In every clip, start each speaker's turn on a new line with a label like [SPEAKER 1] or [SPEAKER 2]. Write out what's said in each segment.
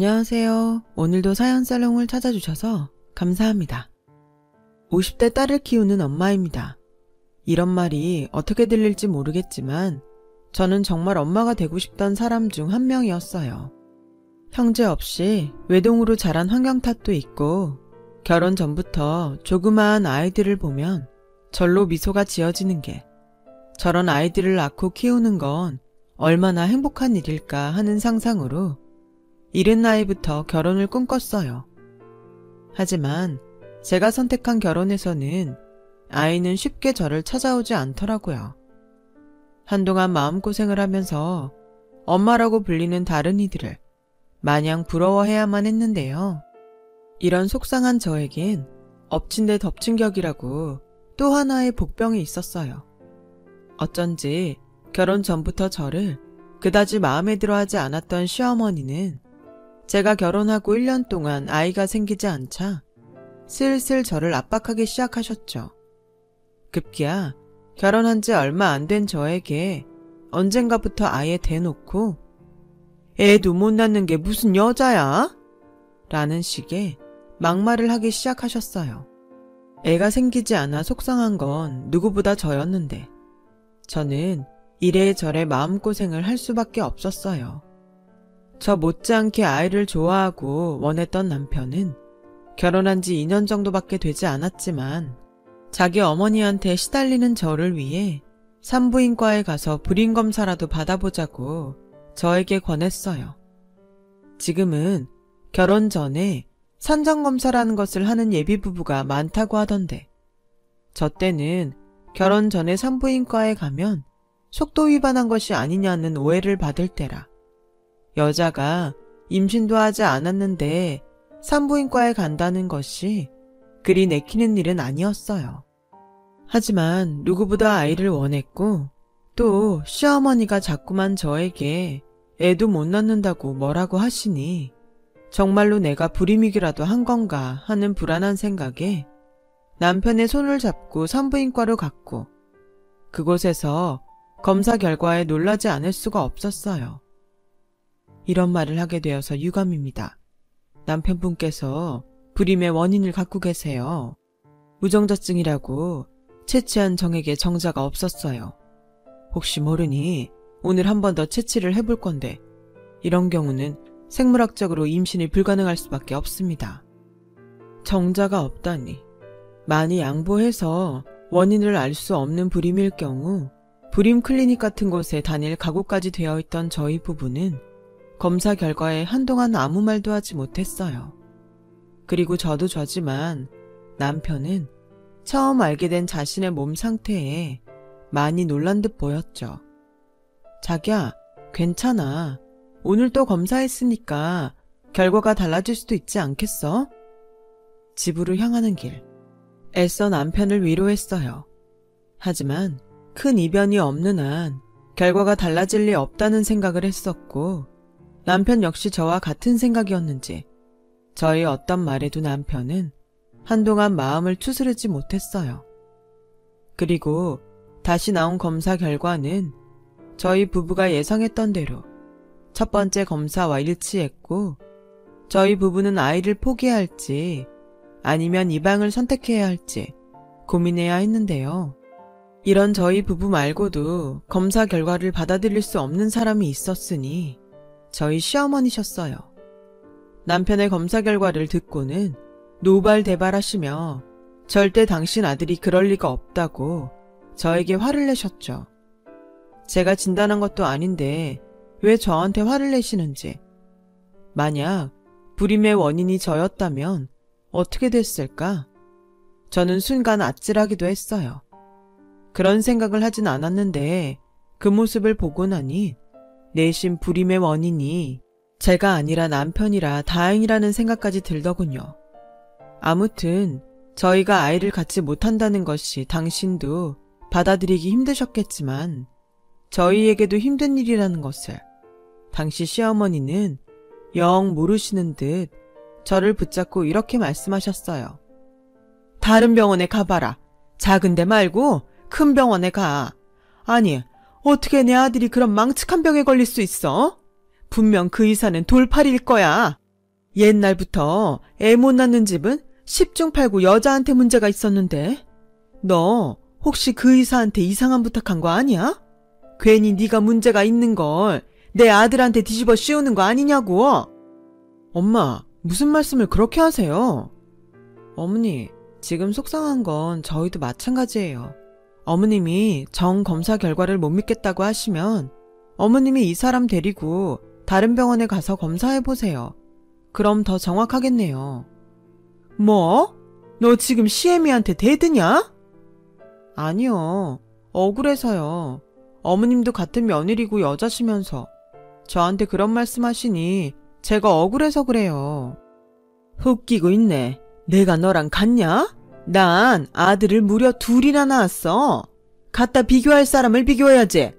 [SPEAKER 1] 안녕하세요. 오늘도 사연살롱을 찾아주셔서 감사합니다. 50대 딸을 키우는 엄마입니다. 이런 말이 어떻게 들릴지 모르겠지만 저는 정말 엄마가 되고 싶던 사람 중 한 명이었어요. 형제 없이 외동으로 자란 환경 탓도 있고 결혼 전부터 조그마한 아이들을 보면 절로 미소가 지어지는 게 저런 아이들을 낳고 키우는 건 얼마나 행복한 일일까 하는 상상으로 이른 나이부터 결혼을 꿈꿨어요. 하지만 제가 선택한 결혼에서는 아이는 쉽게 저를 찾아오지 않더라고요. 한동안 마음고생을 하면서 엄마라고 불리는 다른 이들을 마냥 부러워해야만 했는데요. 이런 속상한 저에겐 엎친 데 덮친 격이라고 또 하나의 복병이 있었어요. 어쩐지 결혼 전부터 저를 그다지 마음에 들어하지 않았던 시어머니는 제가 결혼하고 1년 동안 아이가 생기지 않자 슬슬 저를 압박하기 시작하셨죠. 급기야 결혼한 지 얼마 안 된 저에게 언젠가부터 아예 대놓고 애도 못 낳는 게 무슨 여자야? 라는 식의 막말을 하기 시작하셨어요. 애가 생기지 않아 속상한 건 누구보다 저였는데 저는 이래저래 마음고생을 할 수밖에 없었어요. 저 못지않게 아이를 좋아하고 원했던 남편은 결혼한 지 2년 정도밖에 되지 않았지만 자기 어머니한테 시달리는 저를 위해 산부인과에 가서 불임검사라도 받아보자고 저에게 권했어요. 지금은 결혼 전에 산정검사라는 것을 하는 예비부부가 많다고 하던데 저 때는 결혼 전에 산부인과에 가면 속도 위반한 것이 아니냐는 오해를 받을 때라 여자가 임신도 하지 않았는데 산부인과에 간다는 것이 그리 내키는 일은 아니었어요. 하지만 누구보다 아이를 원했고 또 시어머니가 자꾸만 저에게 애도 못 낳는다고 뭐라고 하시니 정말로 내가 불임이기라도 한 건가 하는 불안한 생각에 남편의 손을 잡고 산부인과로 갔고 그곳에서 검사 결과에 놀라지 않을 수가 없었어요. 이런 말을 하게 되어서 유감입니다. 남편분께서 불임의 원인을 갖고 계세요. 우정자증이라고 채취한 정액에 정자가 없었어요. 혹시 모르니 오늘 한 번 더 채취를 해볼 건데 이런 경우는 생물학적으로 임신이 불가능할 수밖에 없습니다. 정자가 없다니. 많이 양보해서 원인을 알 수 없는 불임일 경우 불임 클리닉 같은 곳에 다닐 각오까지 되어 있던 저희 부부는 검사 결과에 한동안 아무 말도 하지 못했어요. 그리고 저도 저지만 남편은 처음 알게 된 자신의 몸 상태에 많이 놀란 듯 보였죠. 자기야, 괜찮아. 오늘 또 검사했으니까 결과가 달라질 수도 있지 않겠어? 집으로 향하는 길, 애써 남편을 위로했어요. 하지만 큰 이변이 없는 한 결과가 달라질 리 없다는 생각을 했었고 남편 역시 저와 같은 생각이었는지 저의 어떤 말에도 남편은 한동안 마음을 추스르지 못했어요. 그리고 다시 나온 검사 결과는 저희 부부가 예상했던 대로 첫 번째 검사와 일치했고 저희 부부는 아이를 포기해야 할지 아니면 입양을 선택해야 할지 고민해야 했는데요. 이런 저희 부부 말고도 검사 결과를 받아들일 수 없는 사람이 있었으니 저희 시어머니셨어요. 남편의 검사 결과를 듣고는 노발대발하시며 절대 당신 아들이 그럴 리가 없다고 저에게 화를 내셨죠. 제가 진단한 것도 아닌데 왜 저한테 화를 내시는지. 만약 불임의 원인이 저였다면 어떻게 됐을까? 저는 순간 아찔하기도 했어요. 그런 생각을 하진 않았는데 그 모습을 보고 나니 내심 불임의 원인이 제가 아니라 남편이라 다행이라는 생각까지 들더군요. 아무튼 저희가 아이를 갖지 못한다는 것이 당신도 받아들이기 힘드셨겠지만 저희에게도 힘든 일이라는 것을 당시 시어머니는 영 모르시는 듯 저를 붙잡고 이렇게 말씀하셨어요. 다른 병원에 가봐라. 작은 데 말고 큰 병원에 가. 아니, 어떻게 내 아들이 그런 망측한 병에 걸릴 수 있어? 분명 그 의사는 돌팔일 거야. 옛날부터 애 못 낳는 집은 10중 8구 여자한테 문제가 있었는데 너 혹시 그 의사한테 이상한 부탁한 거 아니야? 괜히 네가 문제가 있는 걸 내 아들한테 뒤집어 씌우는 거 아니냐고. 엄마, 무슨 말씀을 그렇게 하세요? 어머니, 지금 속상한 건 저희도 마찬가지예요. 어머님이 정 검사 결과를 못 믿겠다고 하시면 어머님이 이 사람 데리고 다른 병원에 가서 검사해보세요. 그럼 더 정확하겠네요. 뭐? 너 지금 시애미한테 대드냐? 아니요. 억울해서요. 어머님도 같은 며느리고 여자시면서 저한테 그런 말씀하시니 제가 억울해서 그래요. 웃기고 있네. 내가 너랑 같냐? 난 아들을 무려 둘이나 낳았어. 갖다 비교할 사람을 비교해야지.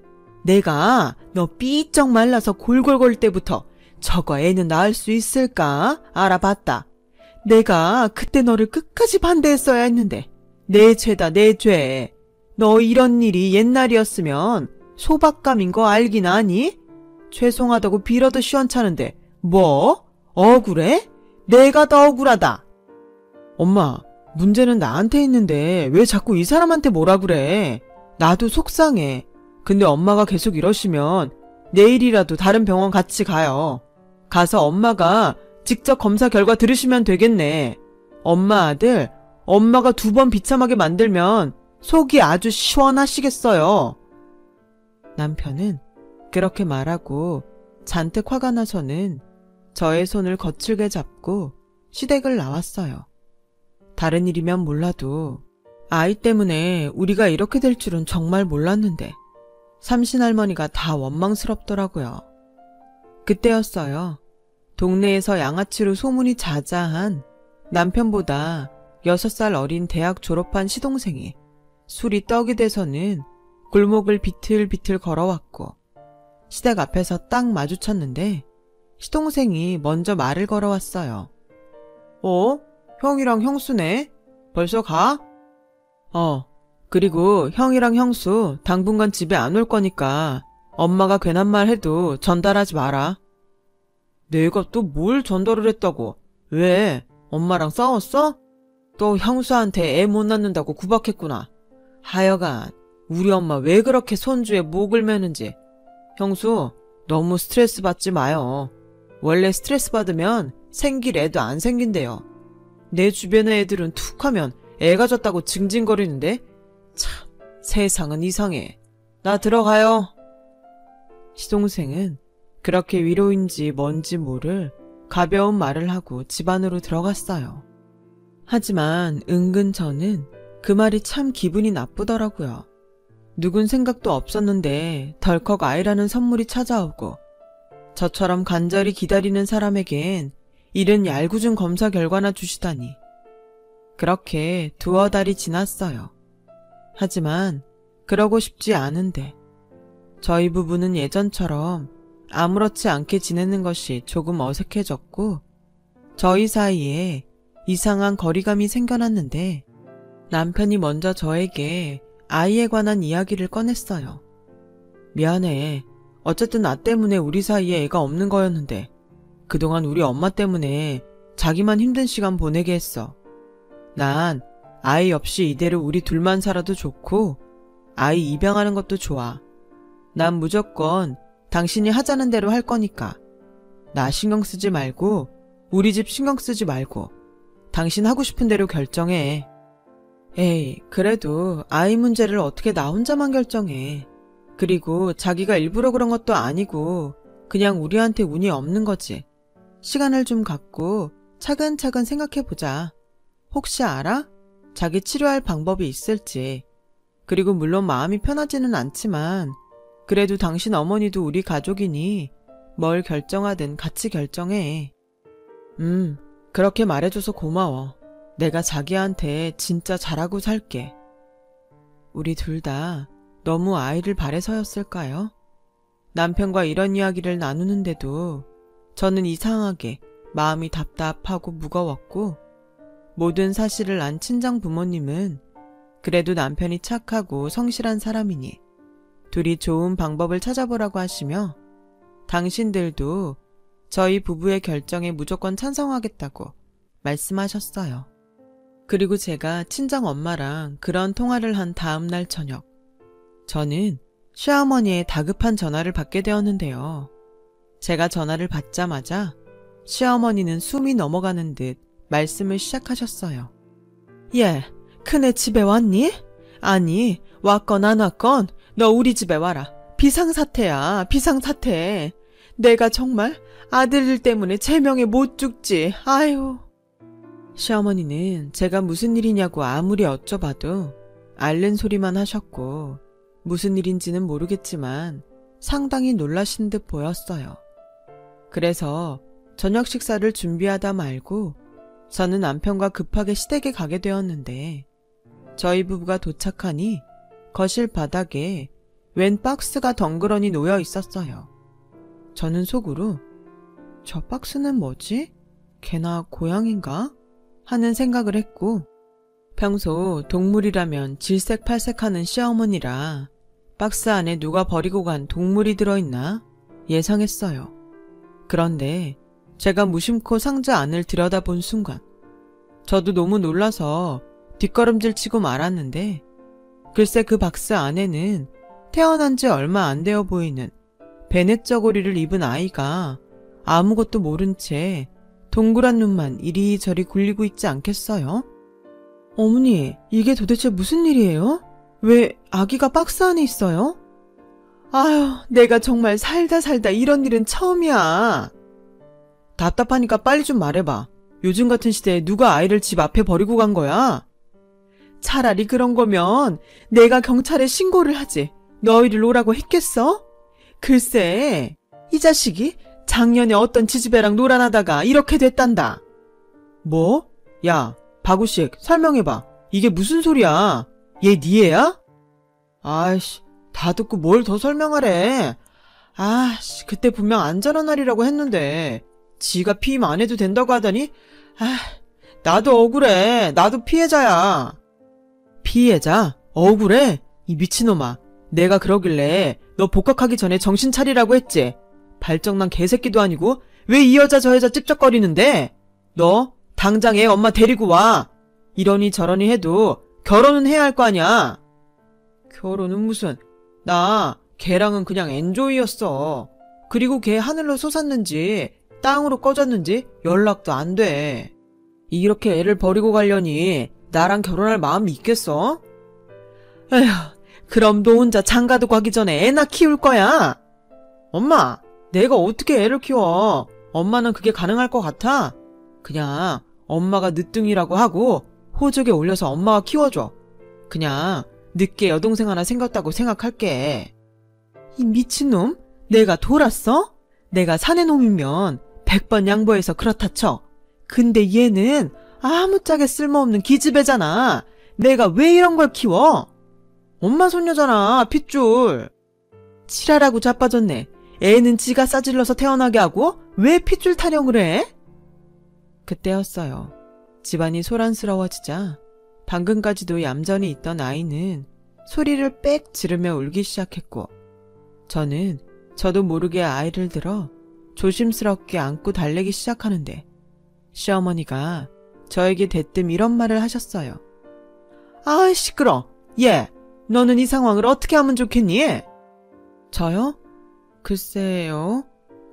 [SPEAKER 1] 내가 너 삐쩍 말라서 골골거릴 때부터 저거 애는 낳을 수 있을까 알아봤다. 내가 그때 너를 끝까지 반대했어야 했는데 내 죄다 내 죄. 너 이런 일이 옛날이었으면 소박감인 거 알긴 아니? 죄송하다고 빌어도 시원찮은데 뭐? 억울해? 내가 더 억울하다. 엄마, 문제는 나한테 있는데 왜 자꾸 이 사람한테 뭐라 그래? 나도 속상해. 근데 엄마가 계속 이러시면 내일이라도 다른 병원 같이 가요. 가서 엄마가 직접 검사 결과 들으시면 되겠네. 엄마 아들, 엄마가 2번 비참하게 만들면 속이 아주 시원하시겠어요. 남편은 그렇게 말하고 잔뜩 화가 나서는 저의 손을 거칠게 잡고 시댁을 나왔어요. 다른 일이면 몰라도 아이 때문에 우리가 이렇게 될 줄은 정말 몰랐는데 삼신할머니가 다 원망스럽더라고요. 그때였어요. 동네에서 양아치로 소문이 자자한 남편보다 6살 어린 대학 졸업한 시동생이 술이 떡이 돼서는 골목을 비틀비틀 걸어왔고 시댁 앞에서 딱 마주쳤는데 시동생이 먼저 말을 걸어왔어요. 형이랑 형수네? 벌써 가? 그리고 형이랑 형수 당분간 집에 안 올 거니까 엄마가 괜한 말 해도 전달하지 마라. 내가 또 뭘 전달을 했다고? 왜? 엄마랑 싸웠어? 또 형수한테 애 못 낳는다고 구박했구나. 하여간 우리 엄마 왜 그렇게 손주에 목을 매는지. 형수, 너무 스트레스 받지 마요. 원래 스트레스 받으면 생길 애도 안 생긴대요. 내 주변의 애들은 툭 하면 애가 졌다고 징징거리는데 참 세상은 이상해. 나 들어가요. 시동생은 그렇게 위로인지 뭔지 모를 가벼운 말을 하고 집 안으로 들어갔어요. 하지만 은근 저는 그 말이 참 기분이 나쁘더라고요. 누군 생각도 없었는데 덜컥 아이라는 선물이 찾아오고 저처럼 간절히 기다리는 사람에겐 이른 얄궂은 검사 결과나 주시다니. 그렇게 2달이 지났어요. 하지만 그러고 싶지 않은데 저희 부부는 예전처럼 아무렇지 않게 지내는 것이 조금 어색해졌고 저희 사이에 이상한 거리감이 생겨났는데 남편이 먼저 저에게 아이에 관한 이야기를 꺼냈어요. 미안해. 어쨌든 나 때문에 우리 사이에 애가 없는 거였는데 그동안 우리 엄마 때문에 자기만 힘든 시간 보내게 했어. 난 아이 없이 이대로 우리 둘만 살아도 좋고 아이 입양하는 것도 좋아. 난 무조건 당신이 하자는 대로 할 거니까 나 신경 쓰지 말고 우리 집 신경 쓰지 말고 당신 하고 싶은 대로 결정해. 에이, 그래도 아이 문제를 어떻게 나 혼자만 결정해. 그리고 자기가 일부러 그런 것도 아니고 그냥 우리한테 운이 없는 거지. 시간을 좀 갖고 차근차근 생각해보자. 혹시 알아? 자기 치료할 방법이 있을지. 그리고 물론 마음이 편하지는 않지만 그래도 당신 어머니도 우리 가족이니 뭘 결정하든 같이 결정해. 그렇게 말해줘서 고마워. 내가 자기한테 진짜 잘하고 살게. 우리 둘 다 너무 아이를 바래서였을까요? 남편과 이런 이야기를 나누는데도 저는 이상하게 마음이 답답하고 무거웠고 모든 사실을 안 친정 부모님은 그래도 남편이 착하고 성실한 사람이니 둘이 좋은 방법을 찾아보라고 하시며 당신들도 저희 부부의 결정에 무조건 찬성하겠다고 말씀하셨어요. 그리고 제가 친정 엄마랑 그런 통화를 한 다음 날 저녁, 저는 시어머니의 다급한 전화를 받게 되었는데요. 제가 전화를 받자마자 시어머니는 숨이 넘어가는 듯 말씀을 시작하셨어요. 얘, 큰애 집에 왔니? 아니, 왔건 안 왔건 너 우리 집에 와라. 비상사태야, 비상사태. 내가 정말 아들 때문에 제명에 못 죽지. 아유. 시어머니는 제가 무슨 일이냐고 아무리 여쭤봐도 앓는 소리만 하셨고 무슨 일인지는 모르겠지만 상당히 놀라신 듯 보였어요. 그래서 저녁 식사를 준비하다 말고 저는 남편과 급하게 시댁에 가게 되었는데 저희 부부가 도착하니 거실 바닥에 웬 박스가 덩그러니 놓여 있었어요. 저는 속으로 저 박스는 뭐지? 개나 고양인가? 하는 생각을 했고 평소 동물이라면 질색팔색하는 시어머니라 박스 안에 누가 버리고 간 동물이 들어있나 예상했어요. 그런데 제가 무심코 상자 안을 들여다본 순간 저도 너무 놀라서 뒷걸음질 치고 말았는데 글쎄 그 박스 안에는 태어난 지 얼마 안 되어 보이는 베넷 저고리를 입은 아이가 아무것도 모른 채 동그란 눈만 이리저리 굴리고 있지 않겠어요? 어머니, 이게 도대체 무슨 일이에요? 왜 아기가 박스 안에 있어요? 아휴, 내가 정말 살다 이런 일은 처음이야. 답답하니까 빨리 좀 말해봐. 요즘 같은 시대에 누가 아이를 집 앞에 버리고 간 거야? 차라리 그런 거면 내가 경찰에 신고를 하지. 너희를 오라고 했겠어? 글쎄, 이 자식이 작년에 어떤 지지배랑 놀아나다가 이렇게 됐단다. 뭐? 야, 박우식 설명해봐. 이게 무슨 소리야? 얘 네 애야? 아이씨, 다 듣고 뭘 더 설명하래. 아씨, 그때 분명 안전한 날이라고 했는데 지가 피임 안 해도 된다고 하더니 나도 억울해. 나도 피해자야. 피해자? 억울해? 이 미친놈아. 내가 그러길래 너 복학하기 전에 정신 차리라고 했지. 발정난 개새끼도 아니고 왜 이 여자 저 여자 찝쩍거리는데? 너 당장 애 엄마 데리고 와. 이러니 저러니 해도 결혼은 해야 할 거 아니야. 결혼은 무슨. 나 걔랑은 그냥 엔조이였어. 그리고 걔 하늘로 솟았는지 땅으로 꺼졌는지 연락도 안 돼. 이렇게 애를 버리고 가려니 나랑 결혼할 마음이 있겠어? 에휴, 그럼 너 혼자 장가도 가기 전에 애나 키울 거야? 엄마, 내가 어떻게 애를 키워? 엄마는 그게 가능할 것 같아? 그냥 엄마가 늦둥이라고 하고 호적에 올려서 엄마가 키워줘. 그냥 늦게 여동생 하나 생겼다고 생각할게. 이 미친놈? 내가 돌았어? 내가 사내놈이면 100번 양보해서 그렇다 쳐. 근데 얘는 아무짝에 쓸모없는 기집애잖아. 내가 왜 이런 걸 키워? 엄마 손녀잖아, 핏줄. 지랄하고 자빠졌네. 애는 지가 싸질러서 태어나게 하고 왜 핏줄 타령을 해? 그때였어요. 집안이 소란스러워지자 방금까지도 얌전히 있던 아이는 소리를 빽 지르며 울기 시작했고 저도 모르게 아이를 들어 조심스럽게 안고 달래기 시작하는데 시어머니가 저에게 대뜸 이런 말을 하셨어요. 아, 시끄러. 얘, 너는 이 상황을 어떻게 하면 좋겠니? 저요? 글쎄요.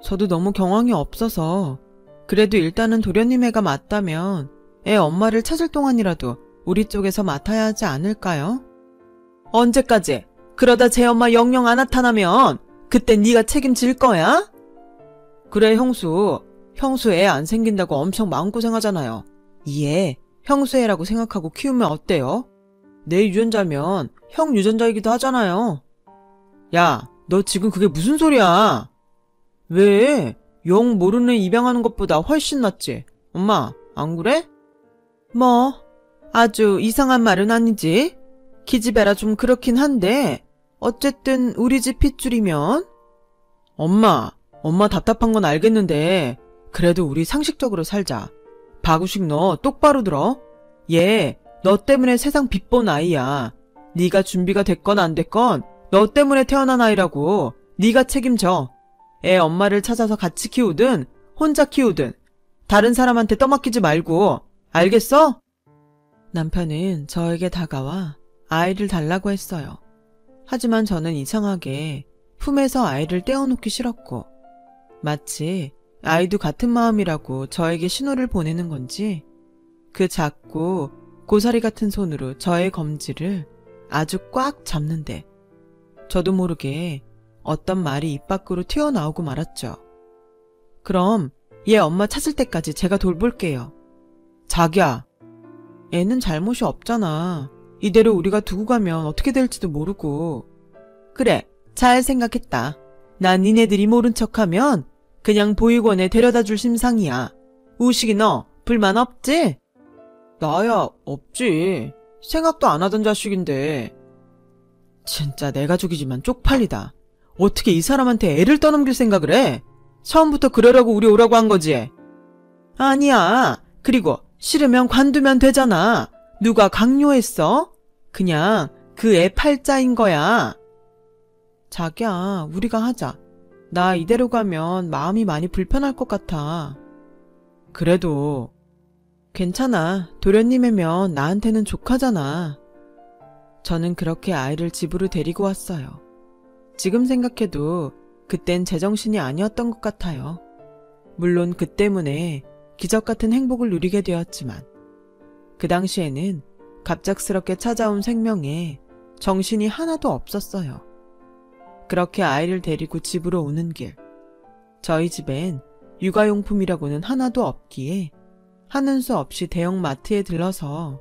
[SPEAKER 1] 저도 너무 경황이 없어서 그래도 일단은 도련님 애가 맞다면 애 엄마를 찾을 동안이라도 우리 쪽에서 맡아야 하지 않을까요? 언제까지? 그러다 제 엄마 영영 안 나타나면 그때 네가 책임질 거야? 그래, 형수 애 안 생긴다고 엄청 마음고생하잖아요. 이 애 형수 애라고 생각하고 키우면 어때요? 내 유전자면 형 유전자이기도 하잖아요. 야, 너 지금 그게 무슨 소리야? 왜? 영 모르는 입양하는 것보다 훨씬 낫지. 엄마, 안 그래? 뭐, 아주 이상한 말은 아니지. 기집애라 좀 그렇긴 한데 어쨌든 우리 집 핏줄이면. 엄마 답답한 건 알겠는데 그래도 우리 상식적으로 살자. 박우식 너 똑바로 들어. 얘 너 때문에 세상 빚본 아이야. 네가 준비가 됐건 안 됐건 너 때문에 태어난 아이라고. 네가 책임져. 애 엄마를 찾아서 같이 키우든 혼자 키우든 다른 사람한테 떠맡기지 말고, 알겠어? 남편은 저에게 다가와 아이를 달라고 했어요. 하지만 저는 이상하게 품에서 아이를 떼어놓기 싫었고, 마치 아이도 같은 마음이라고 저에게 신호를 보내는 건지 그 작고 고사리 같은 손으로 저의 검지를 아주 꽉 잡는데 저도 모르게 어떤 말이 입 밖으로 튀어나오고 말았죠. 그럼 얘 엄마 찾을 때까지 제가 돌볼게요. 자기야, 애는 잘못이 없잖아. 이대로 우리가 두고 가면 어떻게 될지도 모르고. 그래, 잘 생각했다. 난 니네들이 모른 척하면 그냥 보육원에 데려다 줄 심상이야. 우식이 너 불만 없지? 나야 없지. 생각도 안 하던 자식인데. 진짜 내 가족이지만 쪽팔리다. 어떻게 이 사람한테 애를 떠넘길 생각을 해? 처음부터 그러라고 우리 오라고 한 거지? 아니야. 그리고 싫으면 관두면 되잖아. 누가 강요했어? 그냥 그 애 팔자인 거야. 자기야, 우리가 하자. 나 이대로 가면 마음이 많이 불편할 것 같아. 그래도 괜찮아. 도련님이면 나한테는 조카잖아. 저는 그렇게 아이를 집으로 데리고 왔어요. 지금 생각해도 그땐 제정신이 아니었던 것 같아요. 물론 그 때문에 기적 같은 행복을 누리게 되었지만 그 당시에는 갑작스럽게 찾아온 생명에 정신이 하나도 없었어요. 그렇게 아이를 데리고 집으로 오는 길, 저희 집엔 육아용품이라고는 하나도 없기에 하는 수 없이 대형 마트에 들러서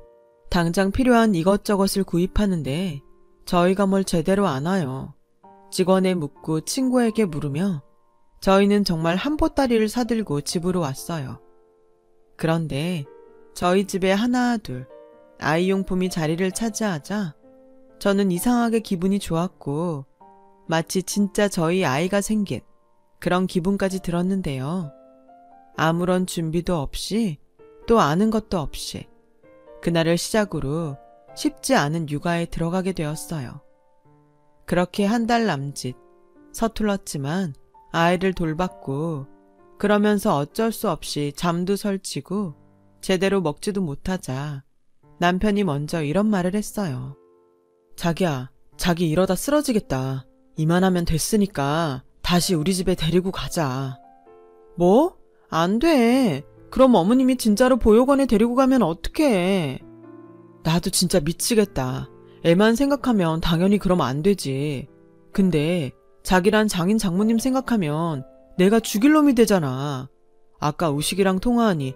[SPEAKER 1] 당장 필요한 이것저것을 구입하는데 저희가 뭘 제대로 안 와요. 직원에 묻고 친구에게 물으며 저희는 정말 한 보따리를 사들고 집으로 왔어요. 그런데 저희 집에 하나 둘 아이용품이 자리를 차지하자 저는 이상하게 기분이 좋았고 마치 진짜 저희 아이가 생긴 그런 기분까지 들었는데요. 아무런 준비도 없이 또 아는 것도 없이 그날을 시작으로 쉽지 않은 육아에 들어가게 되었어요. 그렇게 한 달 남짓 서툴렀지만 아이를 돌봤고 그러면서 어쩔 수 없이 잠도 설치고 제대로 먹지도 못하자 남편이 먼저 이런 말을 했어요. 자기야, 자기 이러다 쓰러지겠다. 이만하면 됐으니까 다시 우리 집에 데리고 가자. 뭐? 안 돼. 그럼 어머님이 진짜로 보육원에 데리고 가면 어떡해. 나도 진짜 미치겠다. 애만 생각하면 당연히 그러면 안 되지. 근데 자기란 장인 장모님 생각하면 내가 죽일 놈이 되잖아. 아까 우식이랑 통화하니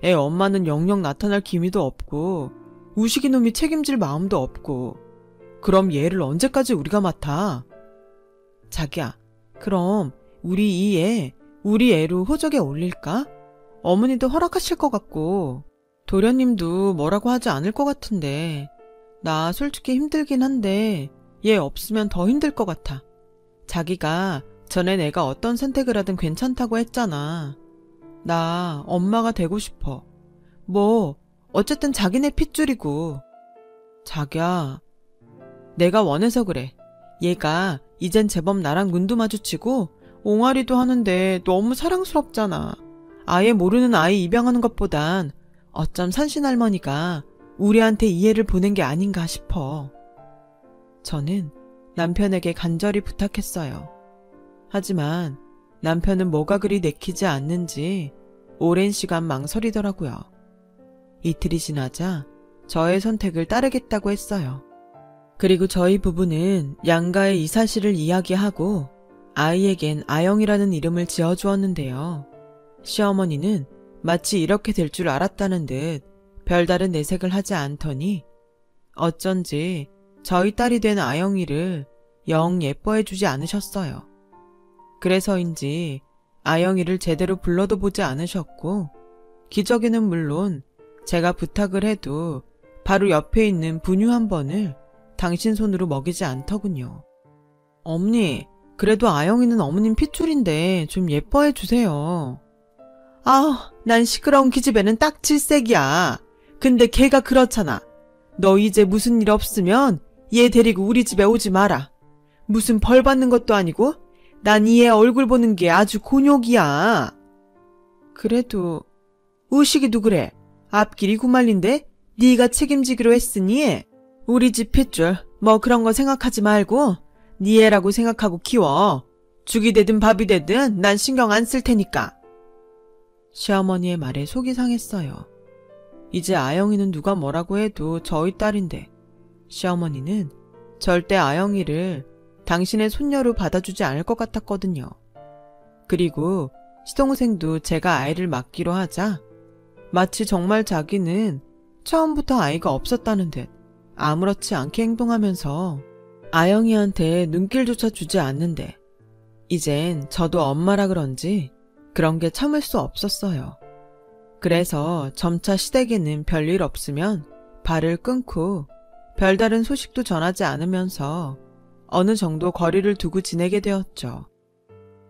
[SPEAKER 1] 애 엄마는 영영 나타날 기미도 없고 우식이 놈이 책임질 마음도 없고 그럼 얘를 언제까지 우리가 맡아? 자기야, 그럼 우리 이 애 우리 애로 호적에 올릴까? 어머니도 허락하실 것 같고 도련님도 뭐라고 하지 않을 것 같은데 나 솔직히 힘들긴 한데 얘 없으면 더 힘들 것 같아. 자기가 전에 내가 어떤 선택을 하든 괜찮다고 했잖아. 나 엄마가 되고 싶어. 뭐 어쨌든 자기네 핏줄이고. 자기야, 내가 원해서 그래. 얘가 이젠 제법 나랑 눈도 마주치고 옹알이도 하는데 너무 사랑스럽잖아. 아예 모르는 아이 입양하는 것보단 어쩜 산신할머니가 우리한테 이해를 보낸 게 아닌가 싶어. 저는 남편에게 간절히 부탁했어요. 하지만 남편은 뭐가 그리 내키지 않는지 오랜 시간 망설이더라고요. 이틀이 지나자 저의 선택을 따르겠다고 했어요. 그리고 저희 부부는 양가에 이 사실을 이야기하고 아이에겐 아영이라는 이름을 지어주었는데요. 시어머니는 마치 이렇게 될 줄 알았다는 듯 별다른 내색을 하지 않더니 어쩐지 저희 딸이 된 아영이를 영 예뻐해주지 않으셨어요. 그래서인지 아영이를 제대로 불러도 보지 않으셨고 기저귀는 물론 제가 부탁을 해도 바로 옆에 있는 분유 한 번을 당신 손으로 먹이지 않더군요. 어머니, 그래도 아영이는 어머님 핏줄인데 좀 예뻐해 주세요. 아, 난 시끄러운 기집애는 딱 질색이야. 근데 걔가 그렇잖아. 너 이제 무슨 일 없으면 얘 데리고 우리 집에 오지 마라. 무슨 벌 받는 것도 아니고 난 이 애 얼굴 보는 게 아주 곤욕이야. 그래도 우식이도 그래. 앞길이 구말린데 네가 책임지기로 했으니 우리 집 핏줄 뭐 그런 거 생각하지 말고 네 애라고 생각하고 키워. 죽이 되든 밥이 되든 난 신경 안 쓸 테니까. 시어머니의 말에 속이 상했어요. 이제 아영이는 누가 뭐라고 해도 저희 딸인데 시어머니는 절대 아영이를 당신의 손녀로 받아주지 않을 것 같았거든요. 그리고 시동생도 제가 아이를 맡기로 하자 마치 정말 자기는 처음부터 아이가 없었다는 듯 아무렇지 않게 행동하면서 아영이한테 눈길조차 주지 않는데 이젠 저도 엄마라 그런지 그런 게 참을 수 없었어요. 그래서 점차 시댁에는 별일 없으면 발을 끊고 별다른 소식도 전하지 않으면서 어느 정도 거리를 두고 지내게 되었죠.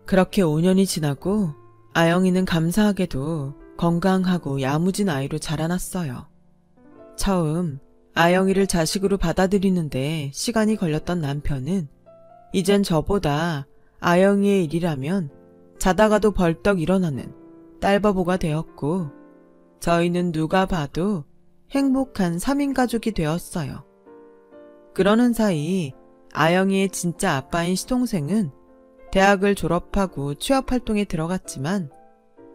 [SPEAKER 1] 그렇게 5년이 지나고 아영이는 감사하게도 건강하고 야무진 아이로 자라났어요. 처음 아영이를 자식으로 받아들이는데 시간이 걸렸던 남편은 이젠 저보다 아영이의 일이라면 자다가도 벌떡 일어나는 딸바보가 되었고 저희는 누가 봐도 행복한 3인 가족이 되었어요. 그러는 사이 아영이의 진짜 아빠인 시동생은 대학을 졸업하고 취업활동에 들어갔지만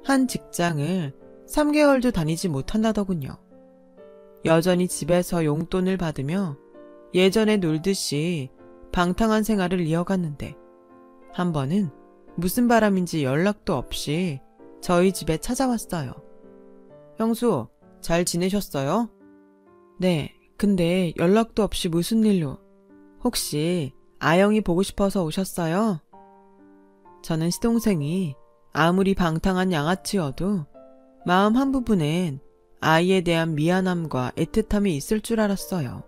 [SPEAKER 1] 한 직장을 3개월도 다니지 못한다더군요. 여전히 집에서 용돈을 받으며 예전에 놀듯이 방탕한 생활을 이어갔는데 한 번은 무슨 바람인지 연락도 없이 저희 집에 찾아왔어요. 형수, 잘 지내셨어요? 네, 근데 연락도 없이 무슨 일로? 혹시 아영이 보고 싶어서 오셨어요? 저는 시동생이 아무리 방탕한 양아치여도 마음 한 부분엔 아이에 대한 미안함과 애틋함이 있을 줄 알았어요.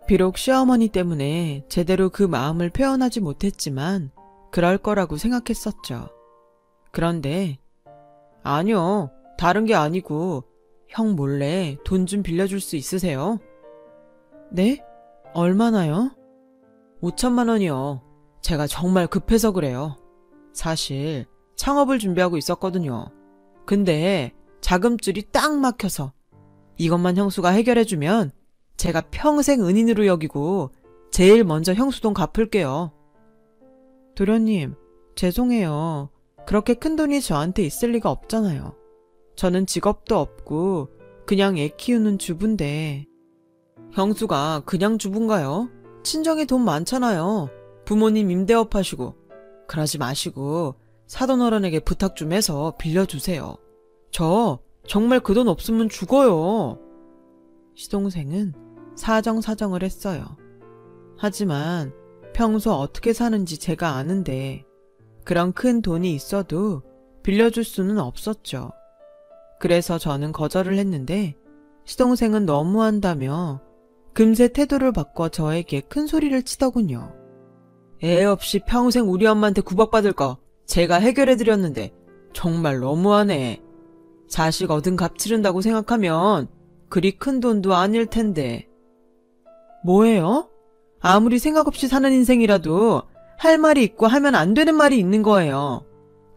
[SPEAKER 1] 비록 시어머니 때문에 제대로 그 마음을 표현하지 못했지만 그럴 거라고 생각했었죠. 그런데 아니요, 다른 게 아니고 형 몰래 돈 좀 빌려줄 수 있으세요? 네? 얼마나요? 5천만 원이요. 제가 정말 급해서 그래요. 사실 창업을 준비하고 있었거든요. 근데 자금줄이 딱 막혀서 이것만 형수가 해결해주면 제가 평생 은인으로 여기고 제일 먼저 형수 돈 갚을게요. 도련님, 죄송해요. 그렇게 큰 돈이 저한테 있을 리가 없잖아요. 저는 직업도 없고 그냥 애 키우는 주부인데. 형수가 그냥 주부인가요? 친정에 돈 많잖아요. 부모님 임대업 하시고. 그러지 마시고 사돈 어른에게 부탁 좀 해서 빌려주세요. 저 정말 그 돈 없으면 죽어요. 시동생은 사정사정을 했어요. 하지만 평소 어떻게 사는지 제가 아는데 그런 큰 돈이 있어도 빌려줄 수는 없었죠. 그래서 저는 거절을 했는데 시동생은 너무한다며 금세 태도를 바꿔 저에게 큰 소리를 치더군요. 애 없이 평생 우리 엄마한테 구박받을 거 제가 해결해드렸는데 정말 너무하네. 자식 얻은 값 치른다고 생각하면 그리 큰 돈도 아닐 텐데. 뭐예요? 아무리 생각 없이 사는 인생이라도 할 말이 있고 하면 안 되는 말이 있는 거예요.